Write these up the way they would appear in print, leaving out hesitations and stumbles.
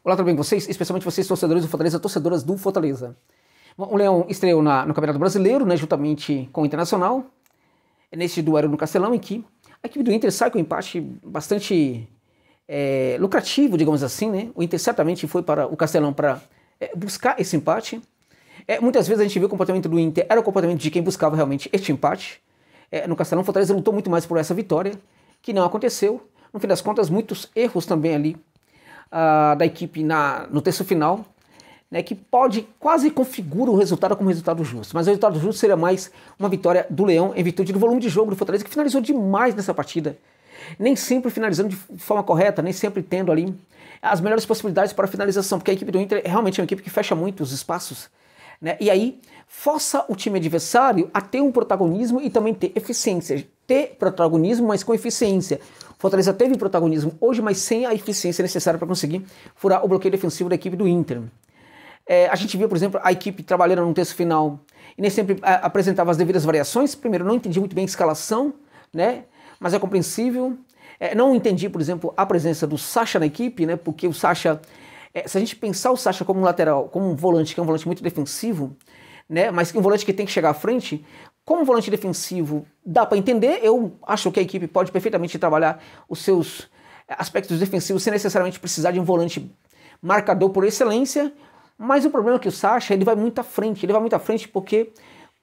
Olá, tudo bem com vocês? Especialmente vocês, torcedores do Fortaleza, torcedoras do Fortaleza. Bom, o Leão estreou no Campeonato Brasileiro, né, juntamente com o Internacional, nesse duelo no Castelão, em que a equipe do Inter sai com um empate bastante lucrativo, digamos assim, né? O Inter certamente foi para o Castelão para buscar esse empate. Muitas vezes a gente viu o comportamento do Inter, era o comportamento de quem buscava realmente este empate. No Castelão, o Fortaleza lutou muito mais por essa vitória, que não aconteceu. No fim das contas, muitos erros também ali da equipe no terço final, né, que quase configura o resultado como resultado justo. Mas o resultado justo seria mais uma vitória do Leão em virtude do volume de jogo do Fortaleza, que finalizou demais nessa partida. Nem sempre finalizando de forma correta, nem sempre tendo ali as melhores possibilidades para a finalização, porque a equipe do Inter realmente é uma equipe que fecha muito os espaços, né, e aí força o time adversário a ter um protagonismo e também ter eficiência. Ter protagonismo, mas com eficiência. O Fortaleza teve protagonismo hoje, mas sem a eficiência necessária para conseguir furar o bloqueio defensivo da equipe do Inter. A gente viu, por exemplo, a equipe trabalhando no terço final e nem sempre apresentava as devidas variações. Primeiro, não entendi muito bem a escalação, né? Mas é compreensível. Não entendi, por exemplo, a presença do Sacha na equipe, né? Porque o Sacha, se a gente pensar o Sacha como um lateral, como um volante, que é um volante muito defensivo, né? Mas que um volante que tem que chegar à frente, como volante defensivo, dá para entender. Eu acho que a equipe pode perfeitamente trabalhar os seus aspectos defensivos sem necessariamente precisar de um volante marcador por excelência. Mas o problema é que o Sacha, ele vai muito à frente. Ele vai muito à frente porque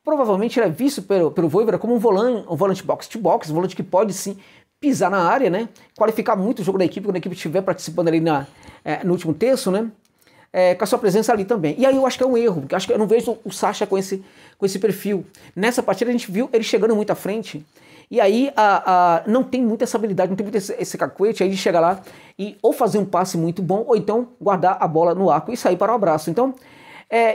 provavelmente ele é visto pelo Vojvoda como um volante box-to-box, um volante que pode sim pisar na área, né? Qualificar muito o jogo da equipe quando a equipe estiver participando ali no último terço, né? Com a sua presença ali também. E aí eu acho que é um erro, porque acho que eu não vejo o Sacha com esse perfil. Nessa partida a gente viu ele chegando muito à frente, e aí não tem muita essa habilidade, não tem muito esse cacuete aí de chegar lá e ou fazer um passe muito bom, ou então guardar a bola no arco e sair para o abraço. Então,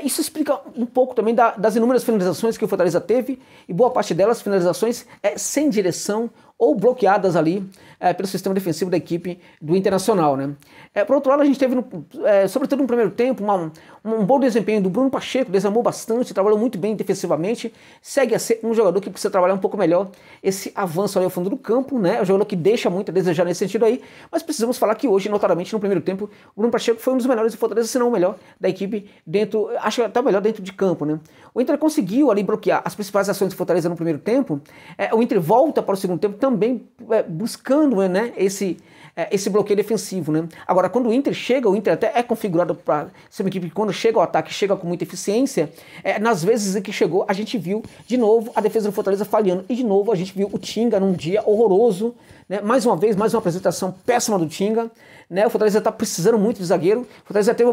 isso explica um pouco também das inúmeras finalizações que o Fortaleza teve, e boa parte delas finalizações sem direção ou bloqueadas ali pelo sistema defensivo da equipe do Internacional, né? Por outro lado, a gente teve, sobretudo no primeiro tempo, um bom desempenho do Bruno Pacheco, desarmou bastante, trabalhou muito bem defensivamente, segue a ser um jogador que precisa trabalhar um pouco melhor esse avanço ali ao fundo do campo, né? É um jogador que deixa muito a desejar nesse sentido aí, mas precisamos falar que hoje, notadamente, no primeiro tempo, o Bruno Pacheco foi um dos melhores do Fortaleza, se não o melhor da equipe dentro, acho que até o melhor dentro de campo, né? O Inter conseguiu ali bloquear as principais ações do Fortaleza no primeiro tempo. O Inter volta para o segundo tempo também buscando, né, esse bloqueio defensivo, né? Agora, quando o Inter chega, o Inter até é configurado para ser uma equipe que quando chega ao ataque, chega com muita eficiência. Nas vezes em que chegou, a gente viu de novo a defesa do Fortaleza falhando, e de novo a gente viu o Tinga num dia horroroso, né? Mais uma vez, mais uma apresentação péssima do Tinga, né? O Fortaleza está precisando muito de zagueiro. O Fortaleza teve a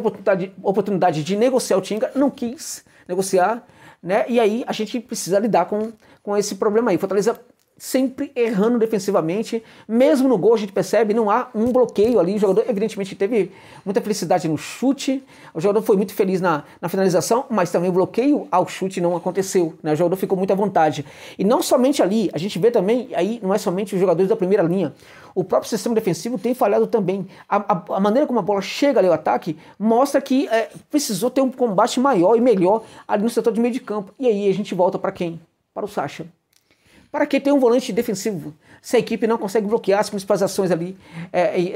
oportunidade de negociar o Tinga, não quis negociar, né? E aí a gente precisa lidar com esse problema aí. O Fortaleza sempre errando defensivamente, mesmo no gol a gente percebe, não há um bloqueio ali. O jogador evidentemente teve muita felicidade no chute, o jogador foi muito feliz na finalização, mas também o bloqueio ao chute não aconteceu, né? O jogador ficou muito à vontade, e não somente ali, a gente vê também, aí não é somente os jogadores da primeira linha, o próprio sistema defensivo tem falhado também. A maneira como a bola chega ali ao ataque mostra que precisou ter um combate maior e melhor ali no setor de meio de campo, e aí a gente volta para quem? Para o Sacha. Para que ter um volante defensivo? Se a equipe não consegue bloquear as principais ações ali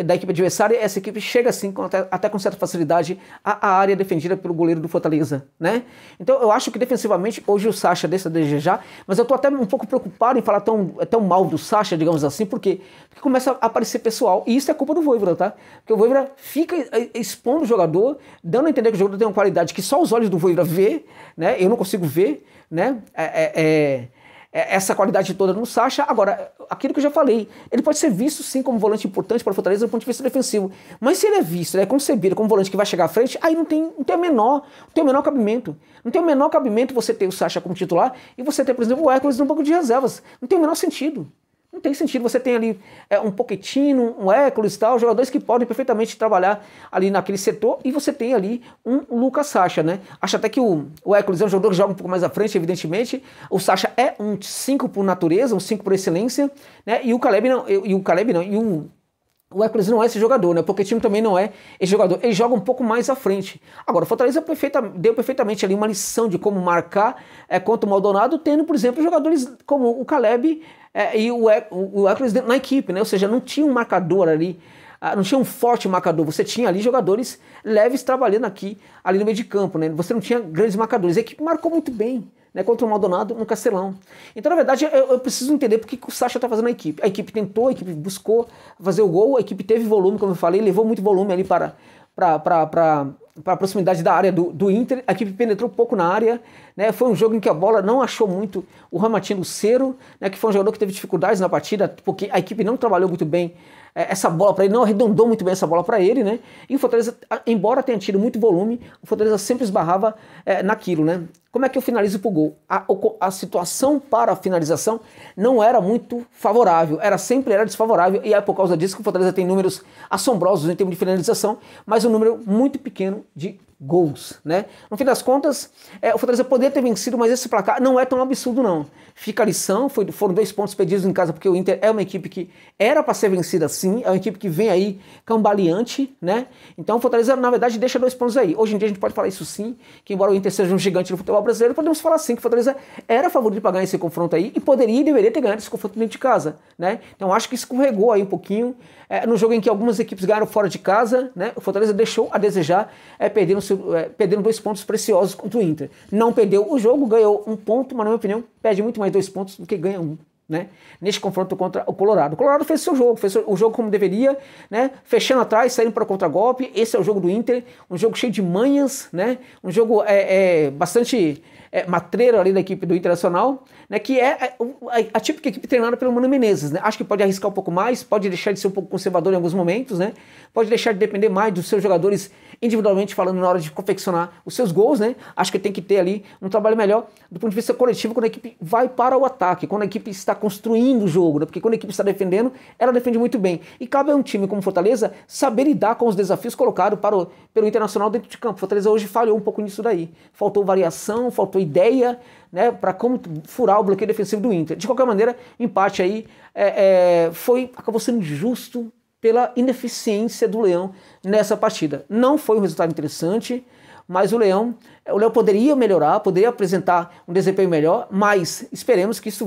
da equipe adversária, essa equipe chega assim, até com certa facilidade, à área defendida pelo goleiro do Fortaleza, né? Então eu acho que defensivamente hoje o Sacha deixa a desejar, mas eu tô até um pouco preocupado em falar tão mal do Sacha, digamos assim, porque começa a aparecer pessoal, e isso é culpa do Vojvoda, tá? Porque o Vojvoda fica expondo o jogador, dando a entender que o jogador tem uma qualidade que só os olhos do Vojvoda vê, né? Eu não consigo ver, né? Essa qualidade toda no Sacha. Agora, aquilo que eu já falei, ele pode ser visto sim como volante importante para o Fortaleza do ponto de vista defensivo, mas se ele é visto, ele é concebido como volante que vai chegar à frente, aí não tem o menor cabimento. Não tem o menor cabimento você ter o Sacha como titular e você ter, por exemplo, o Hércules no banco de reservas. Não tem o menor sentido. Não tem sentido. Você tem ali um Pochettino, um Hércules e tal, jogadores que podem perfeitamente trabalhar ali naquele setor, e você tem ali um Lucas Sacha, né? Acho até que o Hércules é um jogador que joga um pouco mais à frente, evidentemente. O Sacha é um 5 por natureza, um 5 por excelência, né? E o Hércules não é esse jogador, né? O Pochettino também não é esse jogador. Ele joga um pouco mais à frente. Agora, o Fortaleza deu perfeitamente ali uma lição de como marcar contra o Maldonado, tendo, por exemplo, jogadores como o Caleb e o Hércules na equipe, né? Ou seja, não tinha um marcador ali não tinha um forte marcador, você tinha ali jogadores leves trabalhando ali no meio de campo, né? Você não tinha grandes marcadores. A equipe marcou muito bem, né, contra o Maldonado no Castelão. Então, na verdade, eu preciso entender porque que o Sacha está fazendo a equipe. A equipe tentou, a equipe buscou fazer o gol, a equipe teve volume, como eu falei, levou muito volume ali para a proximidade da área do Inter. A equipe penetrou pouco na área, né? Foi um jogo em que a bola não achou muito o Ramatino Lucero, né, que foi um jogador que teve dificuldades na partida, porque a equipe não trabalhou muito bem essa bola para ele, não arredondou muito bem essa bola para ele, né? E o Fortaleza, embora tenha tido muito volume, o Fortaleza sempre esbarrava naquilo, né? Como é que eu finalizo pro gol? A situação para a finalização não era muito favorável, sempre era desfavorável, e é por causa disso que o Fortaleza tem números assombrosos em termos de finalização, mas um número muito pequeno de gols, né? No fim das contas, o Fortaleza poderia ter vencido, mas esse placar não é tão absurdo não. Fica a lição, foram 2 pontos perdidos em casa, porque o Inter é uma equipe que era para ser vencida sim, é uma equipe que vem aí cambaleante, né? Então o Fortaleza, na verdade, deixa 2 pontos aí. Hoje em dia a gente pode falar isso sim, que embora o Inter seja um gigante no futebol brasileiro, podemos falar sim que o Fortaleza era favorito para ganhar esse confronto aí, e poderia e deveria ter ganhado esse confronto dentro de casa, né? Então acho que escorregou aí um pouquinho, no jogo em que algumas equipes ganharam fora de casa, né? O Fortaleza deixou a desejar, perdendo 2 pontos preciosos contra o Inter. Não perdeu o jogo, ganhou 1 ponto, mas na minha opinião perde muito mais 2 pontos do que ganha 1. Né? Neste confronto contra o Colorado. O Colorado fez seu jogo, fez o jogo como deveria, né? Fechando atrás, saindo para o contragolpe. Esse é o jogo do Inter, um jogo cheio de manhas, né? Um jogo bastante matreiro ali da equipe do Internacional, né? Que é a típica equipe treinada pelo Mano Menezes, né? Acho que pode arriscar um pouco mais, pode deixar de ser um pouco conservador em alguns momentos, né? Pode deixar de depender mais dos seus jogadores individualmente falando na hora de confeccionar os seus gols, né? Acho que tem que ter ali um trabalho melhor do ponto de vista coletivo quando a equipe vai para o ataque, quando a equipe está construindo o jogo, né? Porque quando a equipe está defendendo, ela defende muito bem. E cabe a um time como Fortaleza saber lidar com os desafios colocados pelo Internacional dentro de campo. Fortaleza hoje falhou um pouco nisso daí. Faltou variação, faltou ideia, né, para como furar o bloqueio defensivo do Inter. De qualquer maneira, empate aí acabou sendo injusto pela ineficiência do Leão nessa partida. Não foi um resultado interessante, mas o Leão poderia melhorar, poderia apresentar um desempenho melhor, mas esperemos que isso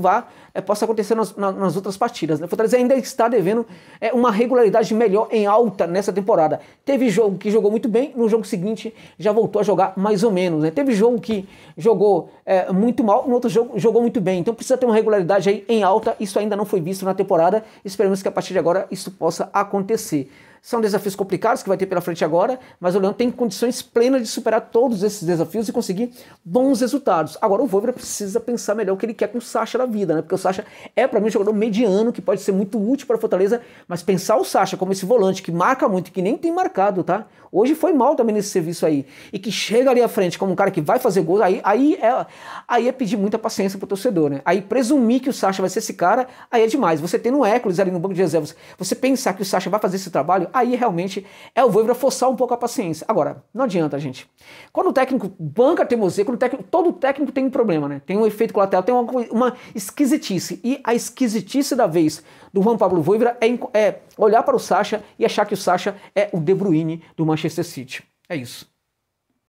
possa acontecer nas outras partidas. O Fortaleza ainda está devendo uma regularidade melhor em alta nessa temporada. Teve jogo que jogou muito bem, no jogo seguinte já voltou a jogar mais ou menos, né? Teve jogo que jogou muito mal, no outro jogo jogou muito bem. Então precisa ter uma regularidade aí em alta, isso ainda não foi visto na temporada. Esperemos que a partir de agora isso possa acontecer. São desafios complicados que vai ter pela frente agora, mas o Leão tem condições plenas de superar todos esses desafios e conseguir bons resultados. Agora o Vojvoda precisa pensar melhor o que ele quer com o Sacha da vida, né? Porque o Sacha para mim um jogador mediano que pode ser muito útil para a Fortaleza, mas pensar o Sacha como esse volante que marca muito, que nem tem marcado, tá? Hoje foi mal também nesse serviço aí, e que chega ali à frente como um cara que vai fazer gols, aí é pedir muita paciência pro torcedor, né? Aí presumir que o Sacha vai ser esse cara, aí é demais. Você tendo um Hércules ali no banco de reservas, você pensar que o Sacha vai fazer esse trabalho, aí realmente é o Vojvoda forçar um pouco a paciência. Agora, não adianta, gente. Quando o técnico banca a teimosia, todo técnico tem um problema, né? Tem um efeito colateral, tem uma esquisitice. E a esquisitice da vez do Juan Pablo Vojvoda é olhar para o Sacha e achar que o Sacha é o De Bruyne do Manchester City. É isso.